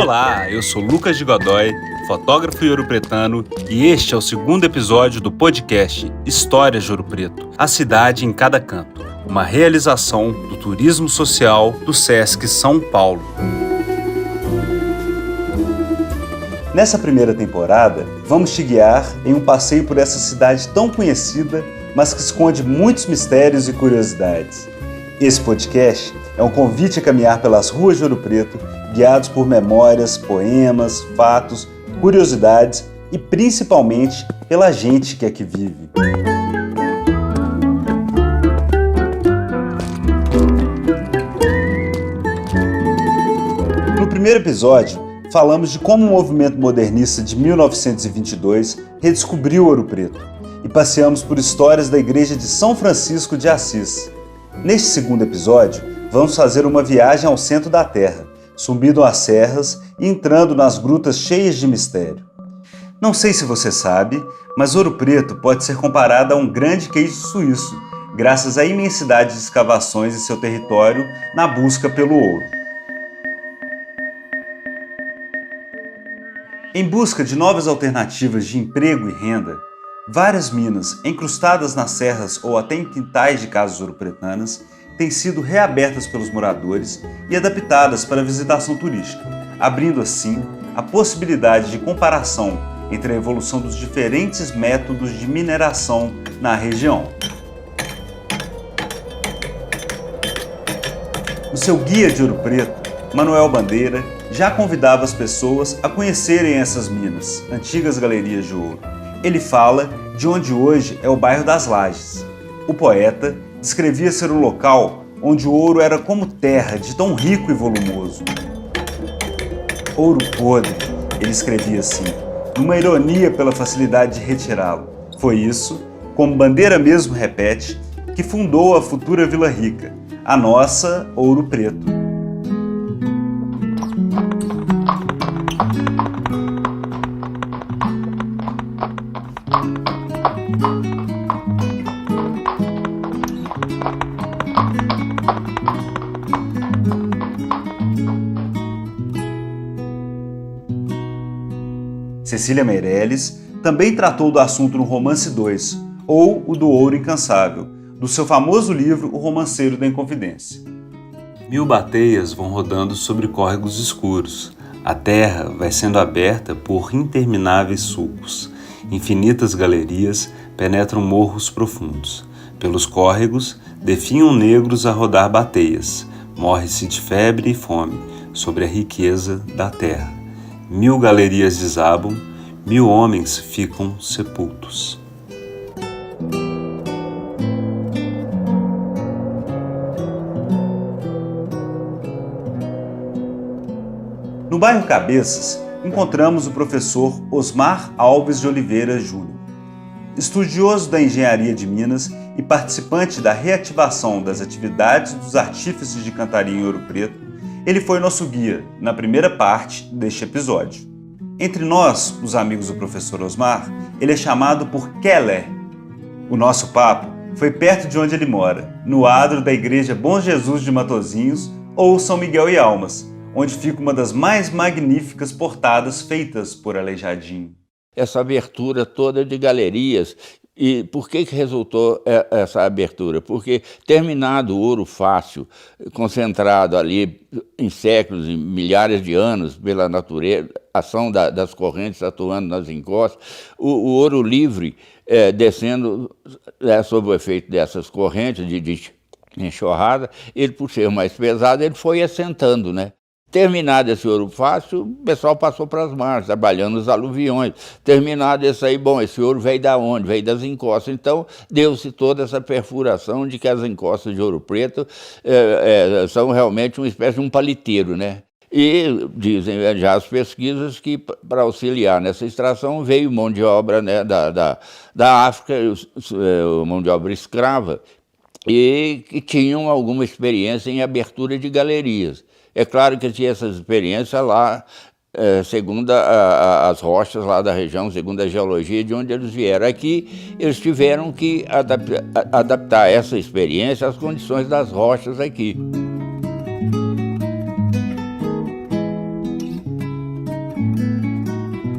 Olá, eu sou Lucas de Godoy, fotógrafo ouropretano, e este é o segundo episódio do podcast Histórias de Ouro Preto, a cidade em cada canto, uma realização do Turismo Social do Sesc São Paulo. Nessa primeira temporada, vamos te guiar em um passeio por essa cidade tão conhecida, mas que esconde muitos mistérios e curiosidades. Esse podcast é um convite a caminhar pelas ruas de Ouro Preto, guiados por memórias, poemas, fatos, curiosidades e principalmente pela gente que aqui vive. No primeiro episódio, falamos de como o movimento modernista de 1922 redescobriu Ouro Preto e passeamos por histórias da Igreja de São Francisco de Assis. Neste segundo episódio, vamos fazer uma viagem ao centro da Terra, subindo as serras e entrando nas grutas cheias de mistério. Não sei se você sabe, mas Ouro Preto pode ser comparado a um grande queijo suíço, graças à imensidade de escavações em seu território na busca pelo ouro. Em busca de novas alternativas de emprego e renda, várias minas, encrustadas nas serras ou até em quintais de casas ouropretanas, têm sido reabertas pelos moradores e adaptadas para a visitação turística, abrindo assim a possibilidade de comparação entre a evolução dos diferentes métodos de mineração na região. No seu Guia de Ouro Preto, Manuel Bandeira já convidava as pessoas a conhecerem essas minas, antigas galerias de ouro. Ele fala de onde hoje é o bairro das Lajes. O poeta descrevia ser um local onde o ouro era como terra, de tão rico e volumoso. Ouro podre, ele escrevia assim, numa ironia pela facilidade de retirá-lo. Foi isso, como Bandeira mesmo repete, que fundou a futura Vila Rica, a nossa Ouro Preto. Cecília Meirelles também tratou do assunto no Romance 2, ou o do Ouro Incansável, do seu famoso livro O Romanceiro da Inconfidência. 1000 bateias vão rodando sobre córregos escuros. A terra vai sendo aberta por intermináveis sulcos. Infinitas galerias penetram morros profundos. Pelos córregos, definham negros a rodar bateias. Morre-se de febre e fome sobre a riqueza da terra. 1000 galerias desabam, 1000 homens ficam sepultos. No bairro Cabeças, encontramos o professor Osmar Alves de Oliveira Júnior. Estudioso da engenharia de Minas e participante da reativação das atividades dos artífices de cantaria em Ouro Preto, ele foi nosso guia na primeira parte deste episódio. Entre nós, os amigos do professor Osmar, ele é chamado por Keller. O nosso papo foi perto de onde ele mora, no adro da Igreja Bom Jesus de Matozinhos ou São Miguel e Almas, onde fica uma das mais magníficas portadas feitas por Aleijadinho. Essa abertura toda de galerias. E por que resultou essa abertura? Porque terminado o ouro fácil, concentrado ali em séculos e milhares de anos pela natureza, ação das correntes atuando nas encostas, o ouro livre descendo sob o efeito dessas correntes de enxurrada, ele por ser mais pesado, ele foi assentando, né? Terminado esse ouro fácil, o pessoal passou para as margens, trabalhando nos aluviões. Terminado esse aí, bom, esse ouro veio da onde? Veio das encostas. Então, deu-se toda essa perfuração de que as encostas de Ouro Preto são realmente uma espécie de um paliteiro, né? E dizem já as pesquisas que, para auxiliar nessa extração, veio mão de obra, né, da África, mão de obra escrava, e que tinham alguma experiência em abertura de galerias. É claro que tinha essas experiências lá, segundo as rochas lá da região, segundo a geologia de onde eles vieram. Aqui, eles tiveram que adaptar essa experiência às condições das rochas aqui.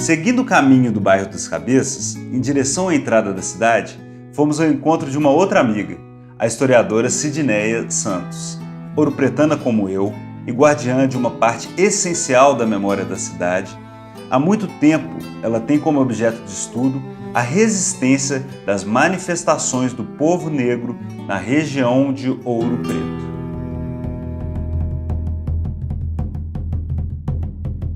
Seguindo o caminho do bairro das Cabeças, em direção à entrada da cidade, fomos ao encontro de uma outra amiga, a historiadora Sidneia Santos, ouropretana como eu e guardiã de uma parte essencial da memória da cidade. Há muito tempo, ela tem como objeto de estudo a resistência das manifestações do povo negro na região de Ouro Preto.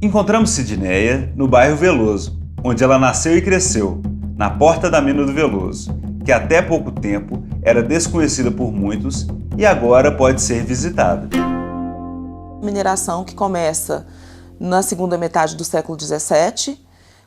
Encontramos Sidneia no bairro Veloso, onde ela nasceu e cresceu, na porta da mina do Veloso, que até pouco tempo era desconhecida por muitos e agora pode ser visitada. Mineração que começa na segunda metade do século XVII,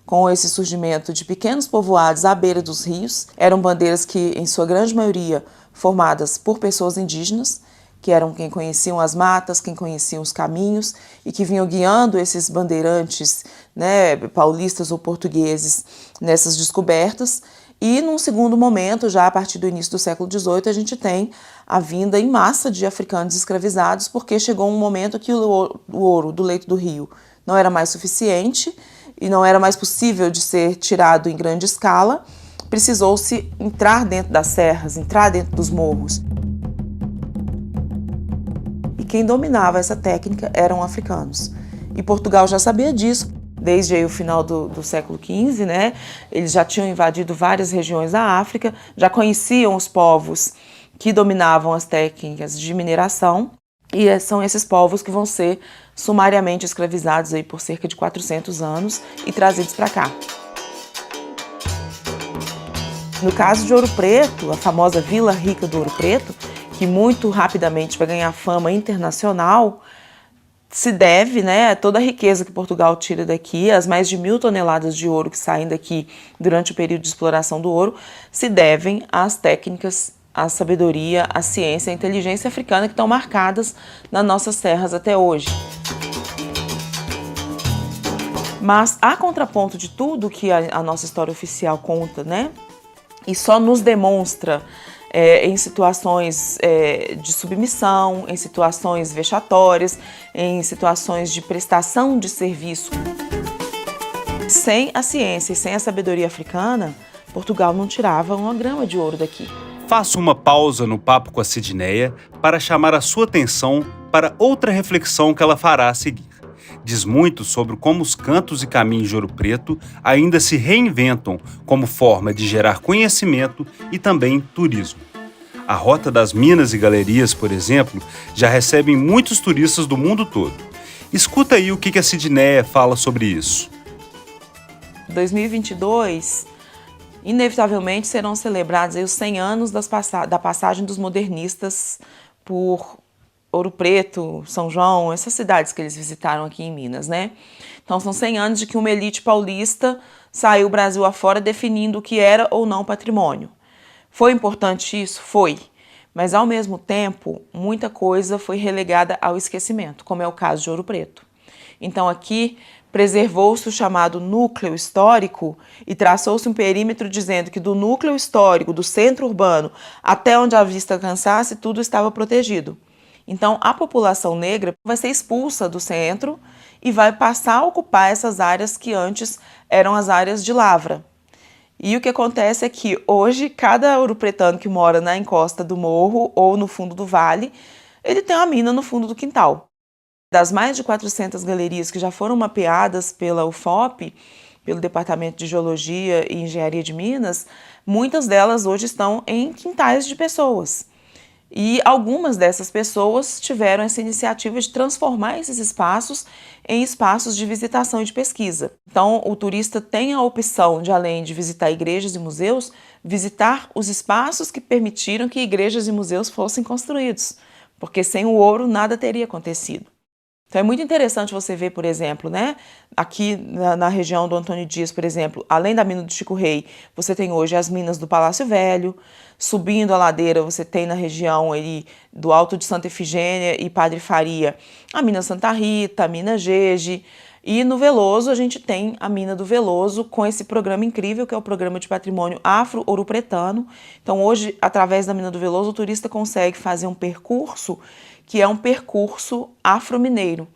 com esse surgimento de pequenos povoados à beira dos rios. Eram bandeiras que, em sua grande maioria, formadas por pessoas indígenas, que eram quem conheciam as matas, quem conheciam os caminhos e que vinham guiando esses bandeirantes, né, paulistas ou portugueses nessas descobertas. E num segundo momento, já a partir do início do século XVIII, a gente tem a vinda em massa de africanos escravizados, porque chegou um momento que o ouro do leito do rio não era mais suficiente e não era mais possível de ser tirado em grande escala. Precisou-se entrar dentro das serras, entrar dentro dos morros. E quem dominava essa técnica eram africanos. E Portugal já sabia disso. Desde aí o final do século XV, né? Eles já tinham invadido várias regiões da África, já conheciam os povos que dominavam as técnicas de mineração, e são esses povos que vão ser sumariamente escravizados aí por cerca de 400 anos e trazidos para cá. No caso de Ouro Preto, a famosa Vila Rica do Ouro Preto, que muito rapidamente vai ganhar fama internacional, se deve, né, toda a riqueza que Portugal tira daqui, as mais de 1.000 toneladas de ouro que saem daqui durante o período de exploração do ouro, se devem às técnicas, à sabedoria, à ciência, à inteligência africana que estão marcadas nas nossas terras até hoje. Mas, a contraponto de tudo que a nossa história oficial conta, né, e só nos demonstra em situações de submissão, em situações vexatórias, em situações de prestação de serviço. Sem a ciência e sem a sabedoria africana, Portugal não tirava uma grama de ouro daqui. Faço uma pausa no papo com a Sidneia para chamar a sua atenção para outra reflexão que ela fará a seguir. Diz muito sobre como os cantos e caminhos de Ouro Preto ainda se reinventam como forma de gerar conhecimento e também turismo. A Rota das Minas e Galerias, por exemplo, já recebem muitos turistas do mundo todo. Escuta aí o que a Sidneia fala sobre isso. 2022, inevitavelmente serão celebrados aí os 100 anos da passagem dos modernistas por Ouro Preto, São João, essas cidades que eles visitaram aqui em Minas, né? Então são 100 anos de que uma elite paulista saiu o Brasil afora definindo o que era ou não patrimônio. Foi importante isso? Foi. Mas ao mesmo tempo, muita coisa foi relegada ao esquecimento, como é o caso de Ouro Preto. Então aqui preservou-se o chamado núcleo histórico e traçou-se um perímetro dizendo que do núcleo histórico, do centro urbano, até onde a vista alcançasse, tudo estava protegido. Então, a população negra vai ser expulsa do centro e vai passar a ocupar essas áreas que antes eram as áreas de lavra. E o que acontece é que hoje, cada ouropretano que mora na encosta do morro ou no fundo do vale, ele tem uma mina no fundo do quintal. Das mais de 400 galerias que já foram mapeadas pela UFOP, pelo Departamento de Geologia e Engenharia de Minas, muitas delas hoje estão em quintais de pessoas. E algumas dessas pessoas tiveram essa iniciativa de transformar esses espaços em espaços de visitação e de pesquisa. Então, o turista tem a opção de, além de visitar igrejas e museus, visitar os espaços que permitiram que igrejas e museus fossem construídos, porque sem o ouro nada teria acontecido. Então é muito interessante você ver, por exemplo, né, aqui na região do Antônio Dias, por exemplo, além da mina do Chico Rei, você tem hoje as minas do Palácio Velho. Subindo a ladeira, você tem na região ali do Alto de Santa Efigênia e Padre Faria a mina Santa Rita, a mina Gege. E no Veloso a gente tem a mina do Veloso com esse programa incrível que é o Programa de Patrimônio Afro-Ouropretano. Então hoje, através da mina do Veloso, o turista consegue fazer um percurso que é um percurso afro-mineiro.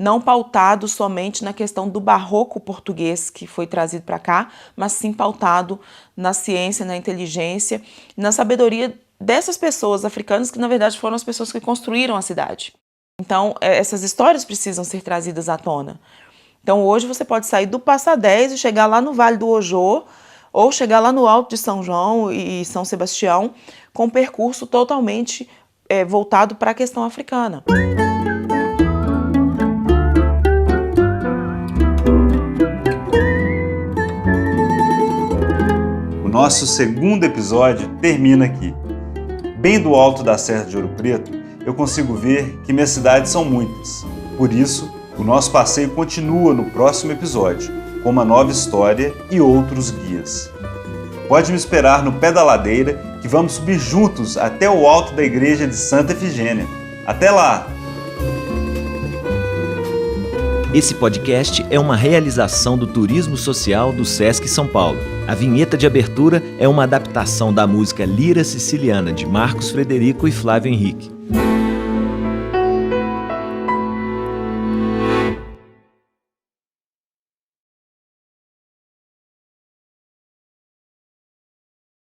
não pautado somente na questão do barroco português que foi trazido para cá, mas sim pautado na ciência, na inteligência, na sabedoria dessas pessoas africanas que, na verdade, foram as pessoas que construíram a cidade. Então, essas histórias precisam ser trazidas à tona. Então, hoje você pode sair do Passa 10 e chegar lá no Vale do Ojô, ou chegar lá no Alto de São João e São Sebastião, com um percurso totalmente voltado para a questão africana. O nosso segundo episódio termina aqui. Bem do alto da Serra de Ouro Preto, eu consigo ver que minhas cidades são muitas. Por isso, o nosso passeio continua no próximo episódio, com uma nova história e outros guias. Pode me esperar no pé da ladeira, que vamos subir juntos até o alto da igreja de Santa Efigênia. Até lá! Esse podcast é uma realização do Turismo Social do Sesc São Paulo. A vinheta de abertura é uma adaptação da música Lira Siciliana, de Marcos Frederico e Flávio Henrique.